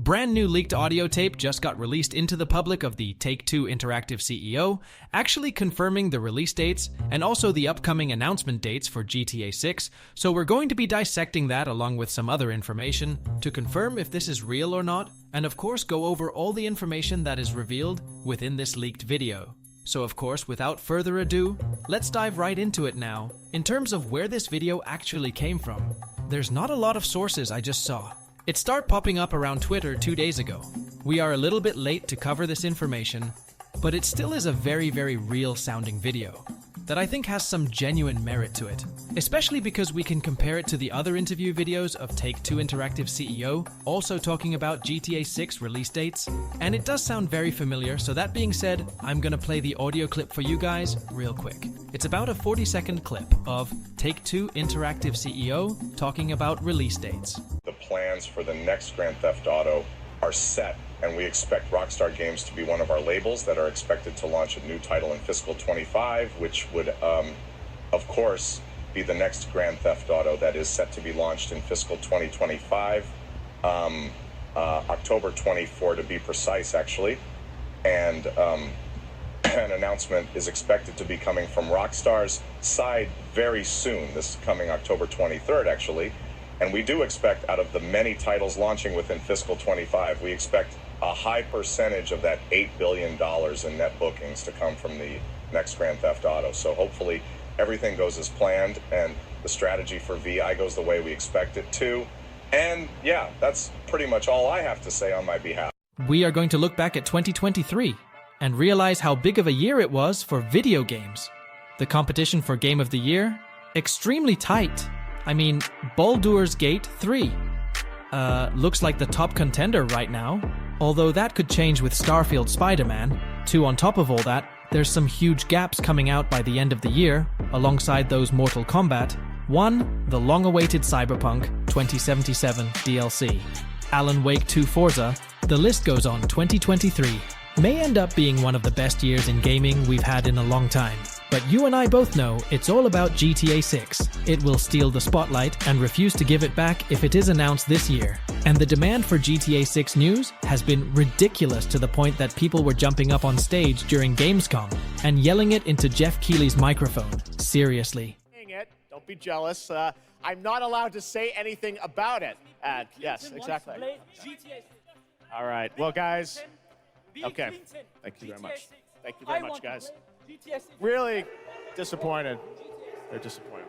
Brand new leaked audio tape just got released into the public of the Take-Two Interactive CEO, actually confirming the release dates and also the upcoming announcement dates for GTA 6, so we're going to be dissecting that along with some other information to confirm if this is real or not, and of course go over all the information that is revealed within this leaked video. So of course, without further ado, let's dive right into it now. In terms of where this video actually came from, there's not a lot of sources I just saw. It started popping up around Twitter 2 days ago. We are a little bit late to cover this information, but it still is a very real sounding video that I think has some genuine merit to it, especially because we can compare it to the other interview videos of Take-Two Interactive CEO, also talking about GTA 6 release dates, and it does sound very familiar, so that being said, I'm gonna play the audio clip for you guys real quick. It's about a 40-second clip of Take-Two Interactive CEO talking about release dates. The plans for the next Grand Theft Auto are set, and we expect Rockstar Games to be one of our labels that are expected to launch a new title in fiscal 25, which would, of course, be the next Grand Theft Auto that is set to be launched in fiscal 2025, October 24 to be precise, actually. And an announcement is expected to be coming from Rockstar's side very soon, this coming October 23rd, actually. And we do expect, out of the many titles launching within fiscal 25, we expect a high percentage of that $8 billion in net bookings to come from the next Grand Theft Auto. So hopefully everything goes as planned and the strategy for VI goes the way we expect it to. And yeah, that's pretty much all I have to say on my behalf. We are going to look back at 2023 and realize how big of a year it was for video games. The competition for Game of the Year? Extremely tight. I mean, Baldur's Gate 3 looks like the top contender right now, although that could change with Starfield Spider-Man. 2, on top of all that, there's some huge gaps coming out by the end of the year, alongside those Mortal Kombat. 1, the long-awaited Cyberpunk 2077 DLC. Alan Wake 2 Forza, the list goes on. 2023 may end up being one of the best years in gaming we've had in a long time. But you and I both know it's all about GTA 6. It will steal the spotlight and refuse to give it back if it is announced this year. And the demand for GTA 6 news has been ridiculous, to the point that people were jumping up on stage during Gamescom and yelling it into Jeff Keighley's microphone. Seriously. Don't be jealous. I'm not allowed to say anything about it. Yes, exactly. All right. Well, guys. Okay. Thank you very much. Thank you very much, guys. Really disappointed. They're disappointed.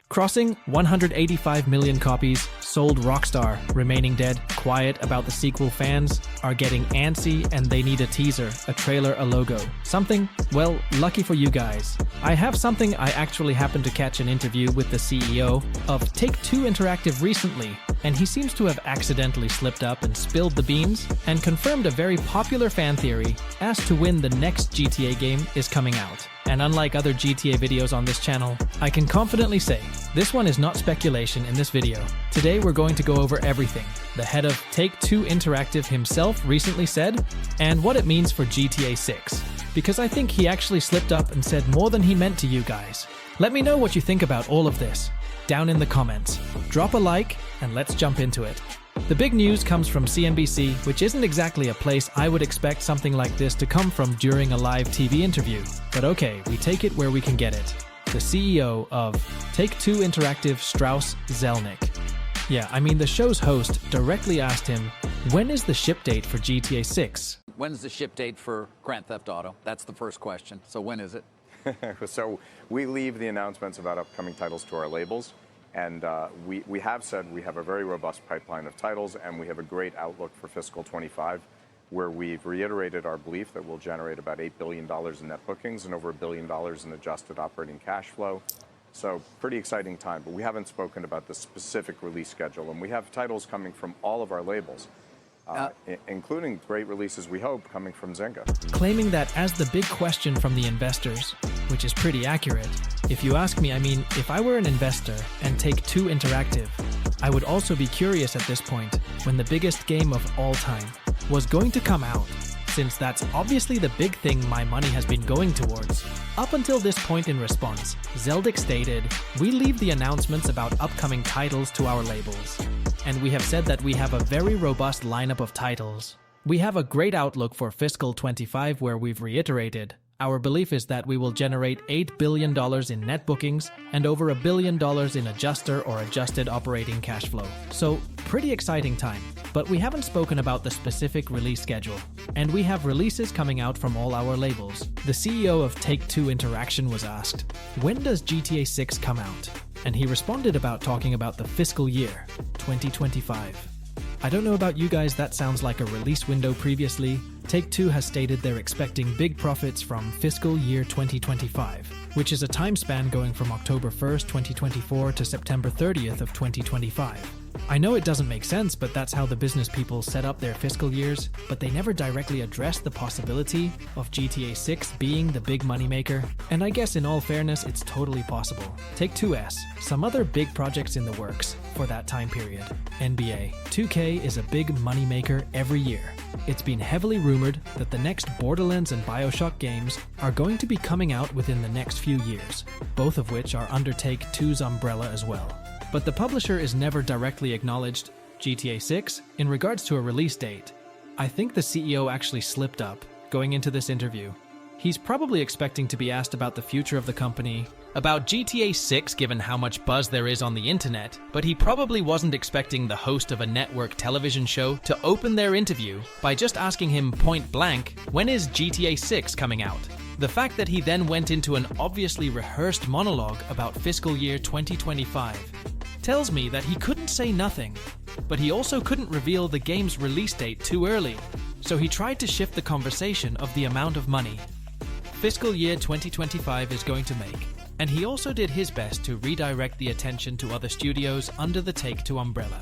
Crossing 185 million copies, sold. Rockstar remaining dead, quiet about the sequel. Fans are getting antsy and they need a teaser, a trailer, a logo. Something, well, lucky for you guys. I have something. I actually happened to catch an interview with the CEO of Take-Two Interactive recently, and he seems to have accidentally slipped up and spilled the beans and confirmed a very popular fan theory as to when the next GTA game is coming out. And unlike other GTA videos on this channel, I can confidently say this one is not speculation in this video. Today we're going to go over everything the head of Take-Two Interactive himself recently said, and what it means for GTA 6. Because I think he actually slipped up and said more than he meant to you guys. Let me know what you think about all of this down in the comments. Drop a like and let's jump into it. The big news comes from CNBC, which isn't exactly a place I would expect something like this to come from during a live TV interview. But okay, we take it where we can get it. The CEO of Take-Two Interactive, Strauss Zelnick. Yeah, I mean, the show's host directly asked him, when is the ship date for GTA 6? When's the ship date for Grand Theft Auto? That's the first question. So when is it? So we leave the announcements about upcoming titles to our labels. And we have said we have a very robust pipeline of titles, and we have a great outlook for fiscal 25, where we've reiterated our belief that we'll generate about $8 billion in net bookings and over $1 billion in adjusted operating cash flow. So pretty exciting time, but we haven't spoken about the specific release schedule. And we have titles coming from all of our labels, including great releases, we hope, coming from Zynga. Claiming that as the big question from the investors, which is pretty accurate. If you ask me, I mean, if I were an investor and Take-Two Interactive, I would also be curious at this point when the biggest game of all time was going to come out, since that's obviously the big thing my money has been going towards. Up until this point in response, Zelnick stated, "We leave the announcements about upcoming titles to our labels." and we have said that we have a very robust lineup of titles. We have a great outlook for fiscal 25 where we've reiterated our belief is that we will generate $8 billion in net bookings and over $1 billion in adjusted or adjusted operating cash flow. So, pretty exciting time. But we haven't spoken about the specific release schedule. And we have releases coming out from all our labels. The CEO of Take-Two Interaction was asked, when does GTA 6 come out? And he responded about talking about the fiscal year, 2025. I don't know about you guys, that sounds like a release window previously. Take-Two has stated they're expecting big profits from fiscal year 2025, which is a time span going from October 1st, 2024 to September 30th of 2025. I know it doesn't make sense, but that's how the business people set up their fiscal years, but they never directly address the possibility of GTA 6 being the big moneymaker. And I guess in all fairness, it's totally possible. Take-Two some other big projects in the works for that time period. NBA 2K is a big moneymaker every year. It's been heavily rumored that the next Borderlands and BioShock games are going to be coming out within the next few years, both of which are under Take-Two's umbrella as well. But the publisher is never directly acknowledged GTA 6 in regards to a release date. I think the CEO actually slipped up going into this interview. He's probably expecting to be asked about the future of the company, about GTA 6 given how much buzz there is on the internet, but he probably wasn't expecting the host of a network television show to open their interview by just asking him point blank, when is GTA 6 coming out? The fact that he then went into an obviously rehearsed monologue about fiscal year 2025 tells me that he couldn't say nothing, but he also couldn't reveal the game's release date too early, so he tried to shift the conversation of the amount of money fiscal year 2025 is going to make, and he also did his best to redirect the attention to other studios under the Take-Two umbrella.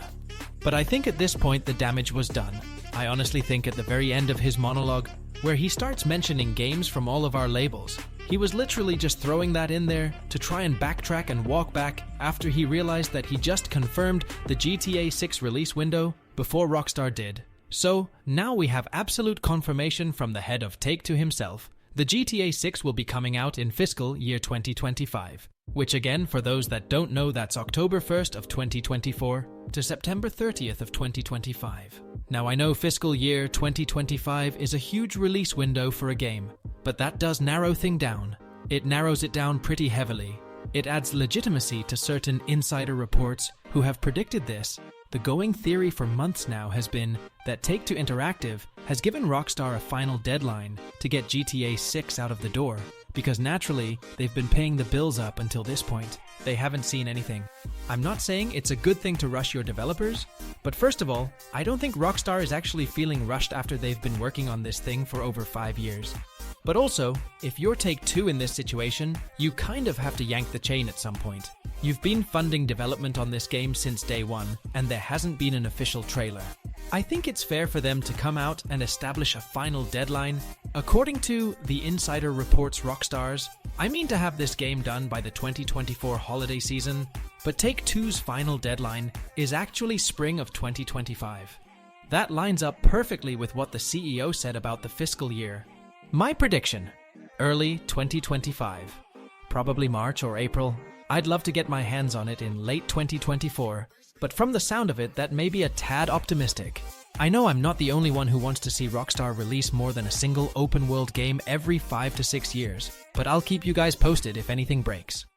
But I think at this point the damage was done. I honestly think at the very end of his monologue, where he starts mentioning games from all of our labels, he was literally just throwing that in there to try and backtrack and walk back after he realized that he just confirmed the GTA 6 release window before Rockstar did. So, now we have absolute confirmation from the head of Take-Two himself. The GTA 6 will be coming out in fiscal year 2025, which again, for those that don't know, that's October 1st of 2024 to September 30th of 2025. Now I know fiscal year 2025 is a huge release window for a game, but that does narrow things down. It narrows it down pretty heavily. It adds legitimacy to certain insider reports who have predicted this. The going theory for months now has been that Take-Two Interactive has given Rockstar a final deadline to get GTA 6 out of the door, because naturally, they've been paying the bills up until this point. They haven't seen anything. I'm not saying it's a good thing to rush your developers, but first of all, I don't think Rockstar is actually feeling rushed after they've been working on this thing for over 5 years. But also, if you're Take-Two in this situation, you kind of have to yank the chain at some point. You've been funding development on this game since day one, and there hasn't been an official trailer. I think it's fair for them to come out and establish a final deadline. According to the insider reports Rockstar's, I mean to have this game done by the 2024 holiday season, but Take-Two's final deadline is actually spring of 2025. That lines up perfectly with what the CEO said about the fiscal year. My prediction, early 2025, probably March or April. I'd love to get my hands on it in late 2024, but from the sound of it, that may be a tad optimistic. I know I'm not the only one who wants to see Rockstar release more than a single open-world game every 5 to 6 years, but I'll keep you guys posted if anything breaks.